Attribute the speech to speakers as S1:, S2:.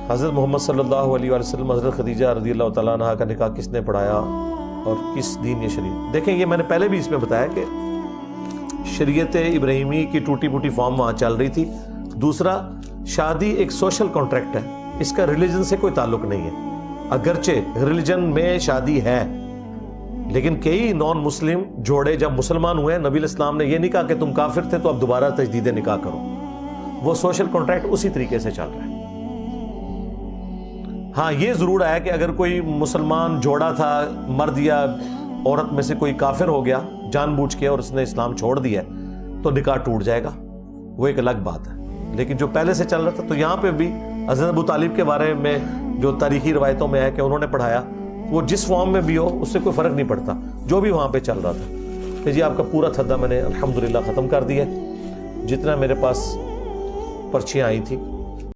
S1: حضرت محمد صلی اللہ علیہ وآلہ وسلم حضرت خدیجہ رضی اللہ تعالیٰ عنہ کا نکاح کس نے پڑھایا اور کس دین یا شریعت؟ دیکھیں یہ میں نے پہلے بھی اس میں بتایا کہ شریعت ابراہیمی کی ٹوٹی پھوٹی فارم وہاں چل رہی تھی. دوسرا، شادی ایک سوشل کانٹریکٹ ہے، اس کا ریلیجن سے کوئی تعلق نہیں ہے. اگرچہ ریلیجن میں شادی ہے لیکن کئی نان مسلم جوڑے جب مسلمان ہوئے نبی علیہ السلام نے یہ نہیں کہا کہ تم کافر تھے تو اب دوبارہ تجدید نکاح کرو. وہ سوشل کانٹریکٹ اسی طریقے سے چل رہا ہے. ہاں یہ ضرور ہے کہ اگر کوئی مسلمان جوڑا تھا، مرد یا عورت میں سے کوئی کافر ہو گیا جان بوجھ کے اور اس نے اسلام چھوڑ دیا تو نکاح ٹوٹ جائے گا، وہ ایک الگ بات ہے. لیکن جو پہلے سے چل رہا تھا، تو یہاں پہ بھی حضرت ابو طالب کے بارے میں جو تاریخی روایتوں میں ہے کہ انہوں نے پڑھایا، وہ جس فارم میں بھی ہو اس سے کوئی فرق نہیں پڑتا، جو بھی وہاں پہ چل رہا تھا. کہ جی آپ کا پورا تھدہ میں نے الحمدللہ ختم کر دیا، جتنا میرے پاس پرچیاں آئی تھی